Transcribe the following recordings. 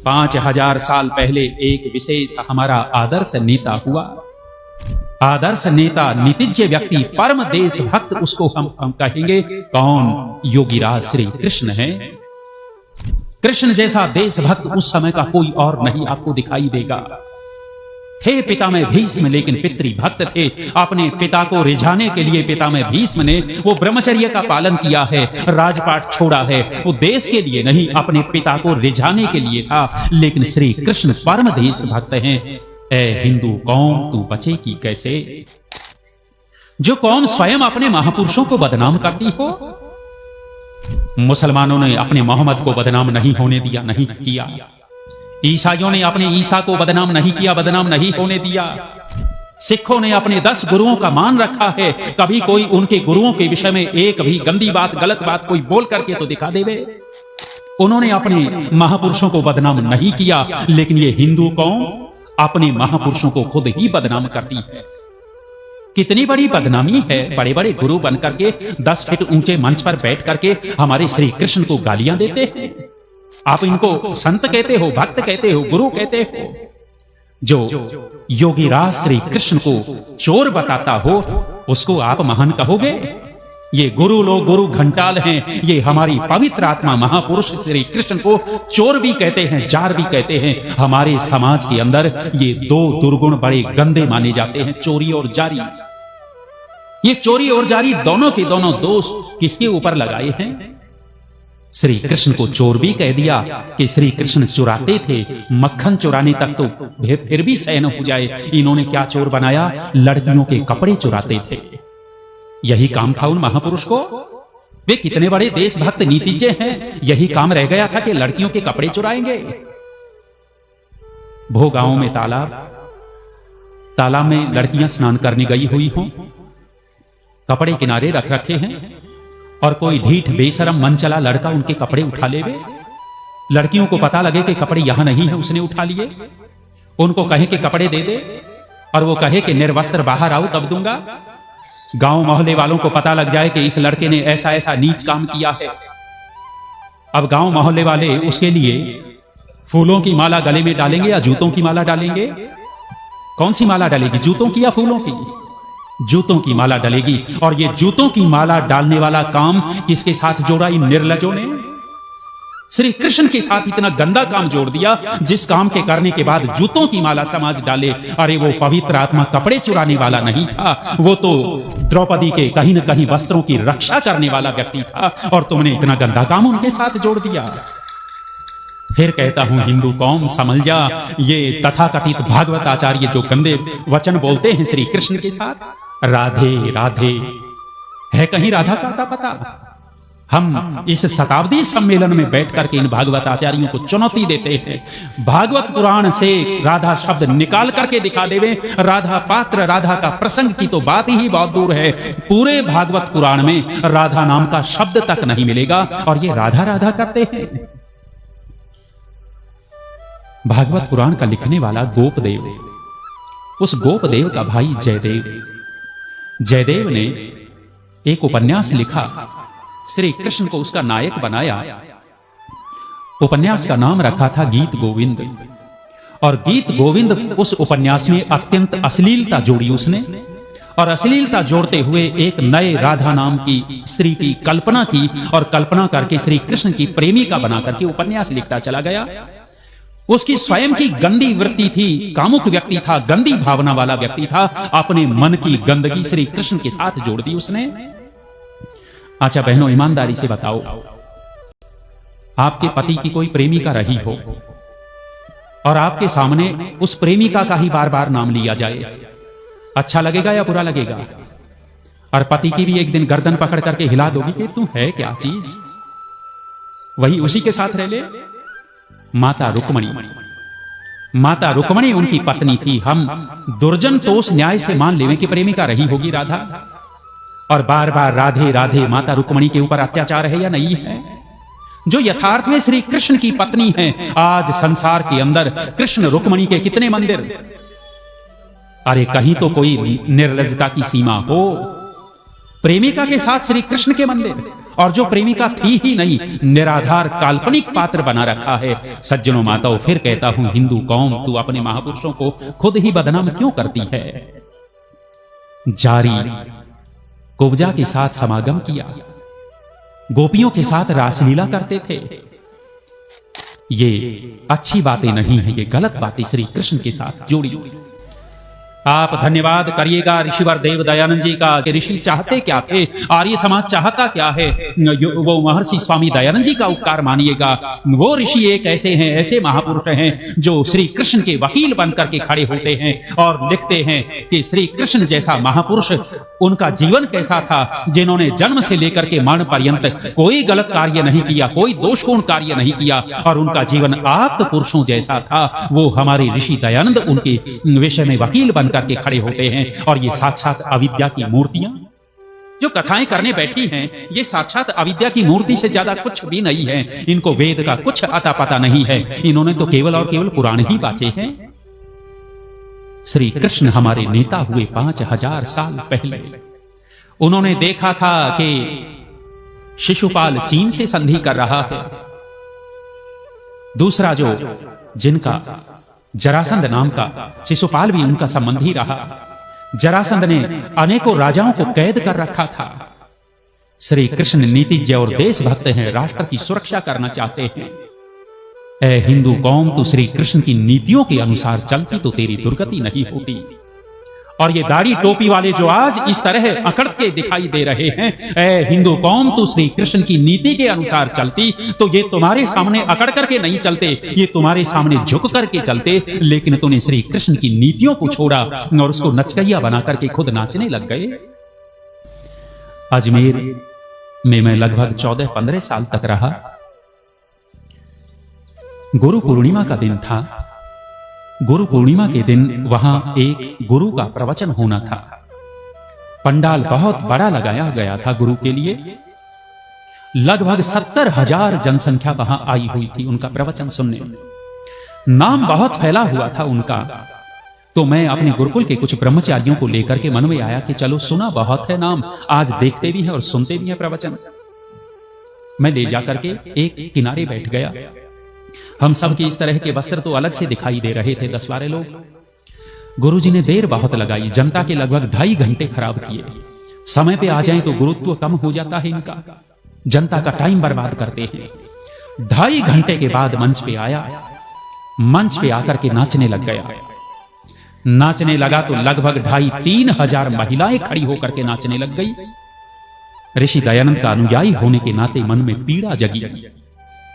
5000 साल पहले एक विशेष हमारा आदर्श नेता हुआ। आदर्श नेता, नितिज्य व्यक्ति, परम देशभक्त, उसको हम कहेंगे कौन? योगीराज श्री कृष्ण है। कृष्ण जैसा देशभक्त उस समय का कोई और नहीं आपको दिखाई देगा। थे पिता में भीष्म, लेकिन पितृभक्त थे। अपने पिता को रिझाने के लिए पिता में भीष्म ने वो ब्रह्मचर्य का पालन किया है, राजपाट छोड़ा है। वो देश के लिए नहीं, अपने पिता को रिझाने के लिए था। लेकिन श्री कृष्ण परम देशभक्त हैं। ए हिंदू कौम, तू बचेगी कैसे? जो कौम स्वयं अपने महापुरुषों को बदनाम करती हो। मुसलमानों ने अपने मोहम्मद को बदनाम नहीं होने दिया, नहीं किया। ईसाइयों ने अपने ईसा को बदनाम नहीं किया, बदनाम नहीं होने दिया। सिखों ने अपने 10 गुरुओं का मान रखा है। कभी कोई उनके गुरुओं के विषय में एक भी गंदी बात, गलत बात कोई बोल करके तो दिखा देवे। उन्होंने अपने महापुरुषों को बदनाम नहीं किया। लेकिन ये हिंदू कौम अपने महापुरुषों को खुद ही बदनाम करती है। कितनी बड़ी बदनामी है। बड़े बड़े गुरु बन करके 10 फीट ऊंचे मंच पर बैठ करके हमारे श्री कृष्ण को गालियां देते हैं। आप इनको संत कहते हो, भक्त कहते हो, गुरु कहते हो। जो योगीराज श्री कृष्ण को चोर बताता हो, उसको आप महान कहोगे? ये गुरु लोग, गुरु घंटाल हैं। ये हमारी पवित्र आत्मा महापुरुष श्री कृष्ण को चोर भी कहते हैं, जार भी कहते हैं। हमारे समाज के अंदर ये 2 दुर्गुण बड़े गंदे माने जाते हैं, चोरी और जारी। ये चोरी और जारी दोनों के दोनों दोष किसके ऊपर लगाए हैं? श्री कृष्ण को चोर भी कह दिया कि श्री कृष्ण चुराते थे। मक्खन चुराने तक तो फिर भी सहन हो जाए। इन्होंने क्या चोर बनाया? लड़कियों के कपड़े चुराते थे। यही काम था उन महापुरुष को। वे कितने बड़े देशभक्त नीतिज्ञ हैं। यही काम रह गया था कि लड़कियों के कपड़े चुराएंगे। भोगांव में तालाब में लड़कियां स्नान करने गई हुई हों, कपड़े किनारे रख रखे हैं और कोई ढीठ बेशरम मन चला लड़का उनके कपड़े उठा लेवे। लड़कियों को पता लगे कि कपड़े यहां नहीं है, उसने उठा लिए। उनको कहे कि कपड़े दे दे और वो कहे कि निर्वस्त्र बाहर आओ तब दूंगा। गांव मोहल्ले वालों को पता लग जाए कि इस लड़के ने ऐसा ऐसा नीच काम किया है। अब गांव मोहल्ले वाले उसके लिए फूलों की माला गले में डालेंगे या जूतों की माला डालेंगे? कौन सी माला डालेगी, जूतों की या फूलों की? जूतों की माला डलेगी। और ये जूतों की माला डालने वाला काम किसके साथ जोड़ा इन निर्लजों ने? श्री कृष्ण के साथ इतना गंदा काम जोड़ दिया, जिस काम के करने के बाद जूतों की माला समाज डाले। अरे वो पवित्र आत्मा कपड़े चुराने वाला नहीं था, वो तो द्रौपदी के कहीं न कहीं वस्त्रों की रक्षा करने वाला व्यक्ति था। और तुमने इतना गंदा काम उनके साथ जोड़ दिया। फिर कहता हूं हिंदू कौम समझ जा, ये तथाकथित भागवत आचार्य जो गंदे वचन बोलते हैं श्री कृष्ण के साथ, राधे राधे, है कहीं राधा का पता? हम इस शताब्दी सम्मेलन में बैठ करके इन भागवत आचार्यों को चुनौती देते हैं। भागवत पुराण से राधा शब्द निकाल करके दिखा देवे। राधा पात्र, राधा का प्रसंग की तो बात ही बहुत दूर है। पूरे भागवत पुराण में राधा नाम का शब्द तक नहीं मिलेगा और ये राधा राधा करते हैं। भागवत पुराण का लिखने वाला गोपदेव, उस गोपदेव का भाई जयदेव ने एक उपन्यास लिखा, श्री कृष्ण को उसका नायक बनाया। उपन्यास का नाम रखा था गीत गोविंद। और गीत गोविंद उस उपन्यास में अत्यंत अश्लीलता जोड़ी उसने। और अश्लीलता जोड़ते हुए एक नए राधा नाम की स्त्री की कल्पना की और कल्पना करके श्री कृष्ण की प्रेमिका बना करके उपन्यास लिखता चला गया। उसकी स्वयं की गंदी वृत्ति थी, कामुक व्यक्ति था, गंदी भावना वाला व्यक्ति था। अपने मन की गंदगी श्री कृष्ण के साथ जोड़ दी उसने। अच्छा बहनों, ईमानदारी से बताओ, आपके पति की कोई प्रेमिका रही हो और आपके सामने उस प्रेमिका का ही बार बार नाम लिया जाए, अच्छा लगेगा या बुरा लगेगा? और पति की भी एक दिन गर्दन पकड़ करके हिला दोगी कि तू है क्या चीज, वही उसी के साथ रह ले। माता रुक्मणी उनकी पत्नी थी। हम दुर्जन तोष न्याय से मान लेवे कि प्रेमिका रही होगी राधा। और बार बार राधे राधे माता रुक्मणी के ऊपर अत्याचार है या नहीं है? जो यथार्थ में श्री कृष्ण की पत्नी है। आज संसार के अंदर कृष्ण रुक्मणी के कितने मंदिर। अरे कहीं तो कोई निर्लज्जता की सीमा हो। प्रेमिका के साथ श्री कृष्ण के मंदिर। और जो प्रेमिका थी ही नहीं, निराधार काल्पनिक पात्र बना रखा है। सज्जनों माताओं, फिर कहता हूं हिंदू कौम, तू अपने महापुरुषों को खुद ही बदनाम क्यों करती है? जारी कुब्जा के साथ समागम किया, गोपियों के साथ रासलीला करते थे। ये अच्छी बातें नहीं है, ये गलत बातें श्री कृष्ण के साथ जोड़ी। आप धन्यवाद करिएगा ऋषिवर देव दयानंद जी का कि ऋषि चाहते क्या थे, आर्य समाज चाहता क्या है, वो महर्षि स्वामी दयानंद जी का उपकार मानिएगा। वो ऋषि एक ऐसे हैं, ऐसे महापुरुष हैं जो श्री कृष्ण के वकील बनकर के खड़े होते हैं और लिखते हैं कि श्री कृष्ण जैसा महापुरुष, उनका जीवन कैसा था, जिन्होंने जन्म से लेकर के मरण पर्यंत कोई गलत कार्य नहीं किया, कोई दोषपूर्ण कार्य नहीं किया, और उनका जीवन आप्त पुरुषों जैसा था। वो हमारे ऋषि दयानंद उनके विषय में वकील बन करके खड़े होते हैं। और ये साक्षात अविद्या की मूर्तियां जो कथाएं करने बैठी हैं, ये साक्षात अविद्या की मूर्ति से ज्यादा कुछ भी नहीं है। इनको वेद का कुछ अता पता नहीं है, इन्होंने तो केवल और केवल पुराण ही बाचे हैं। श्री कृष्ण हमारे नेता हुए 5000 साल पहले। उन्होंने देखा था कि शिशुपाल चीन से संधि कर रहा है। दूसरा जो जिनका जरासंध नाम का शिशुपाल भी उनका संबंधी रहा। जरासंध ने अनेकों राजाओं को कैद कर रखा था। श्री कृष्ण नीतिज्ञ और देशभक्त हैं, राष्ट्र की सुरक्षा करना चाहते हैं। ऐ हिंदू कौम, तू श्री कृष्ण की नीतियों के अनुसार चलती तो तेरी दुर्गति नहीं होती। और ये दाढ़ी टोपी वाले जो आज इस तरह अकड़ के दिखाई दे रहे हैं, ऐ हिंदू कौम, तू श्री कृष्ण की नीति के अनुसार चलती तो ये तुम्हारे सामने अकड़ करके नहीं चलते, ये तुम्हारे सामने झुक करके चलते। लेकिन तूने श्री कृष्ण की नीतियों को छोड़ा और उसको नचकैया बना करके खुद नाचने लग गए। अजमेर में मैं लगभग 14-15 साल तक रहा। गुरु पूर्णिमा का दिन था। गुरु पूर्णिमा के दिन वहां एक गुरु का प्रवचन होना था। पंडाल बहुत बड़ा लगाया गया था गुरु के लिए। लगभग 70,000 जनसंख्या वहां आई हुई थी उनका प्रवचन सुनने। नाम बहुत फैला हुआ था उनका। तो मैं अपने गुरुकुल के कुछ ब्रह्मचारियों को लेकर के मन में आया कि चलो, सुना बहुत है नाम, आज देखते भी हैं और सुनते भी हैं प्रवचन। मैं ले जाकर के एक किनारे बैठ गया। हम सब के इस तरह के वस्त्र तो अलग से दिखाई दे रहे थे, 10-12 लोग। गुरुजी ने देर बहुत लगाई, जनता के लगभग 2.5 घंटे खराब किए। समय पे आ जाएं तो गुरुत्व कम हो जाता है इनका, जनता का टाइम बर्बाद करते हैं। 2.5 घंटे के बाद मंच पे आया। मंच पे आकर के नाचने लग गया। नाचने लगा तो लगभग 2,500-3 हजार महिलाएं खड़ी होकर के नाचने लग गई। ऋषि दयानंद का अनुयायी होने के नाते मन में पीड़ा जगी।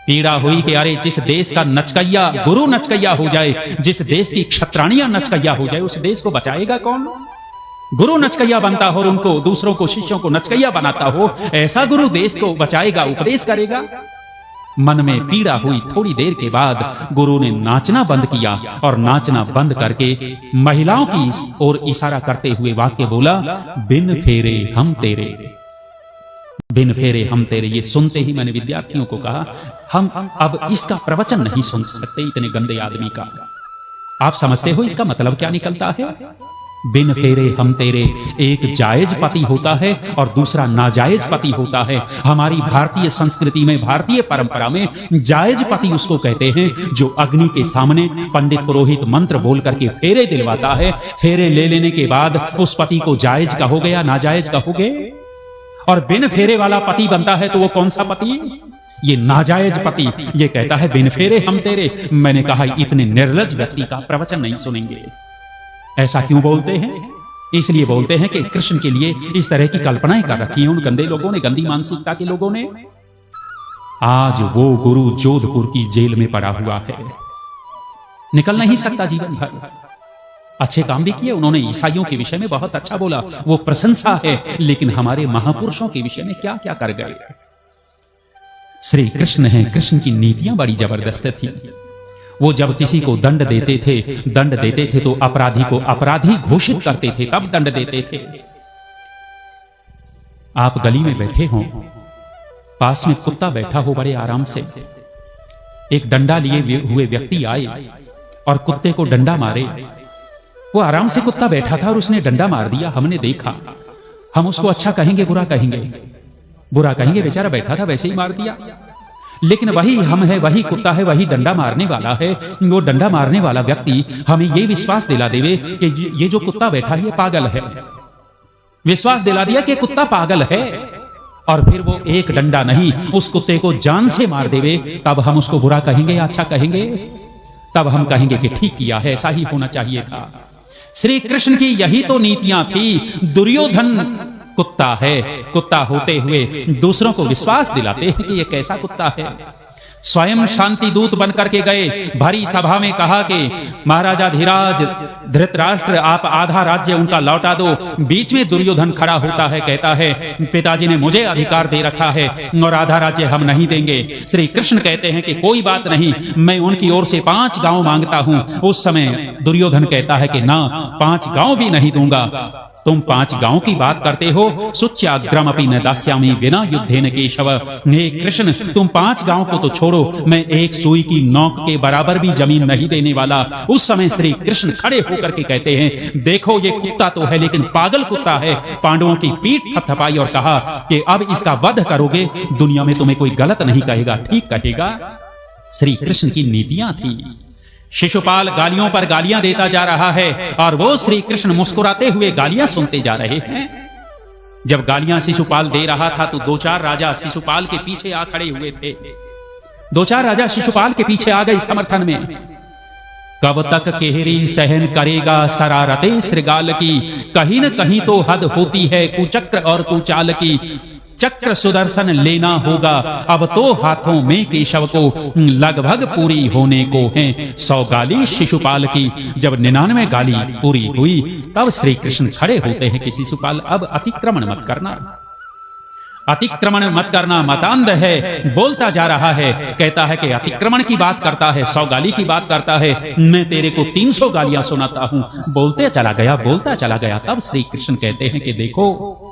पीड़ा हुई कि अरे, जिस देश का नचकैया गुरु नचकैया हो जाए, जिस देश की क्षत्राणियां नचकैया हो जाए, उस देश को बचाएगा कौन? गुरु नचकैया बनता हो और उनको, दूसरों को, शिष्यों को नचकैया बनाता हो, ऐसा गुरु देश को बचाएगा, उपदेश करेगा? मन में पीड़ा हुई। थोड़ी देर के बाद गुरु ने नाचना बंद किया और नाचना बंद करके महिलाओं की ओर इशारा करते हुए वाक्य बोला, बिन फेरे हम तेरे, बिन फेरे हम तेरे। ये सुनते ही मैंने विद्यार्थियों को कहा, हम अब इसका प्रवचन नहीं सुन सकते इतने गंदे आदमी का। आप समझते हो इसका मतलब क्या निकलता है? बिन फेरे हम तेरे। एक जायज पति होता है और दूसरा नाजायज पति होता है। हमारी भारतीय संस्कृति में, भारतीय परंपरा में जायज पति उसको कहते हैं जो अग्नि के सामने पंडित पुरोहित मंत्र बोल करके फेरे दिलवाता है। फेरे ले लेने के बाद उस पति को जायज कहोगे या नाजायज कहोगे? और बिन फेरे वाला पति बनता है तो वो कौन सा पति? ये नाजायज पति। ये कहता है बिन फेरे हम तेरे। मैंने कहा इतने निर्लज व्यक्ति का प्रवचन नहीं सुनेंगे। ऐसा क्यों बोलते हैं? इसलिए बोलते हैं कि कृष्ण के लिए इस तरह की कल्पनाएं कर रखी हैं उन गंदे लोगों ने, गंदी मानसिकता के लोगों ने। आज वो गुरु जोधपुर की जेल में पड़ा हुआ है, निकल नहीं सकता जीवन भर। अच्छे काम भी किए उन्होंने, ईसाइयों के विषय में बहुत अच्छा बोला, वो प्रशंसा है। लेकिन हमारे महापुरुषों के विषय में क्या क्या कर गए। श्री कृष्ण है, कृष्ण की नीतियां बड़ी जबरदस्त थी। वो जब किसी को दंड देते थे तो अपराधी को अपराधी घोषित करते थे, तब दंड देते थे। आप गली में बैठे हो, पास में कुत्ता बैठा हो बड़े आराम से, एक डंडा लिए हुए व्यक्ति आए और कुत्ते को डंडा मारे। वो आराम से कुत्ता बैठा था और उसने डंडा मार दिया। हमने देखा, हम उसको अच्छा कहेंगे बुरा कहेंगे? बुरा कहेंगे बेचारा बैठा था वैसे ही मार दिया। लेकिन वही हम है, वही कुत्ता है, वही डंडा मारने वाला है। वो डंडा मारने वाला व्यक्ति हमें ये विश्वास दिला देवे कि ये जो कुत्ता बैठा है ये पागल है, विश्वास दिला दिया कि कुत्ता पागल है, और फिर वो एक डंडा नहीं उस कुत्ते को जान से मार देवे, तब हम उसको बुरा कहेंगे या अच्छा कहेंगे? तब हम कहेंगे कि ठीक किया है, ऐसा ही होना चाहिए था। श्री कृष्ण की यही तो नीतियां थी। दुर्योधन कुत्ता है, कुत्ता होते हुए दूसरों को विश्वास दिलाते हैं कि ये कैसा कुत्ता है। स्वयं शांति दूत बनकर के गए, भरी सभा में कहा कि महाराजा धीराज, धृतराष्ट्र, आप आधा राज्य उनका लौटा दो। बीच में दुर्योधन खड़ा होता है, कहता है पिताजी ने मुझे अधिकार दे रखा है और आधा राज्य हम नहीं देंगे। श्री कृष्ण कहते हैं कि कोई बात नहीं, मैं उनकी ओर से 5 गांव मांगता हूं। उस समय दुर्योधन कहता है कि ना, 5 गांव भी नहीं दूंगा। तुम 5 गांव की बात करते हो, सुच्याग्रमपि न दास्यामि विना युद्धेन केशव। हे कृष्ण, तुम 5 गांव को तो छोड़ो, मैं एक सुई की नोक के बराबर भी जमीन नहीं देने वाला। उस समय श्री कृष्ण खड़े होकर के कहते हैं, देखो ये कुत्ता तो है लेकिन पागल कुत्ता है। पांडवों की पीठ थपथपाई और कहा कि अब इसका वध करोगे, दुनिया में तुम्हें कोई गलत नहीं कहेगा, ठीक कहेगा। श्री कृष्ण की नीतियां थी। शिशुपाल गालियों पर गालियां देता जा रहा है और वो श्री कृष्ण मुस्कुराते हुए गालियां सुनते जा रहे हैं। जब गालियां शिशुपाल दे रहा था तो 2-4 राजा शिशुपाल के पीछे आ खड़े हुए थे। 2-4 राजा शिशुपाल के पीछे आ गए समर्थन में। कब तक केहरी सहन करेगा शरारते श्रृगाल की, कहीं न कहीं तो हद होती है कुचक्र और कुचाल की। चक्र सुदर्शन लेना होगा अब तो हाथों में, केशव को लगभग पूरी होने को हैं 100 गाली शिशुपाल की। जब 99 गाली पूरी हुई तब श्री कृष्ण खड़े होते हैं कि शिशुपाल अब अतिक्रमण मत करना, अतिक्रमण मत करना, मतांध है। बोलता जा रहा है, कहता है कि अतिक्रमण की बात करता है, 100 गाली की बात करता है, मैं तेरे को 300 गालियां सुनाता हूं। बोलते चला गया, बोलता चला गया। तब श्री कृष्ण कहते हैं कि देखो,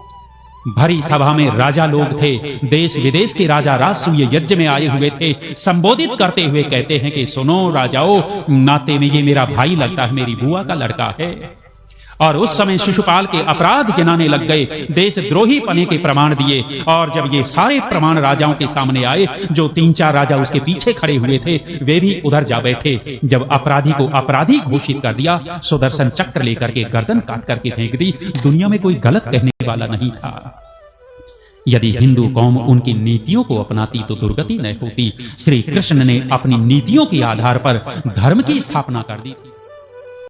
भरी सभा में राजा लोग थे, देश विदेश के राजा राजसूय यज्ञ में आए हुए थे। संबोधित करते हुए कहते हैं कि सुनो राजाओं, नाते में ये मेरा भाई लगता है, मेरी बुआ का लड़का है। और उस समय शिशुपाल के अपराध गिनाने लग गए, देशद्रोही पने के प्रमाण दिए। और जब ये सारे प्रमाण राजाओं के सामने आए, जो 3-4 राजा उसके पीछे खड़े हुए थे वे भी उधर जा बैठे। जब अपराधी को अपराधी घोषित कर दिया, सुदर्शन चक्र लेकर के गर्दन काट करके फेंक दी। दुनिया में कोई गलत कहने वाला नहीं था। यदि हिंदू कौम उनकी नीतियों को अपनाती तो दुर्गति न होती। श्री कृष्ण ने अपनी नीतियों के आधार पर धर्म की स्थापना कर दी थी।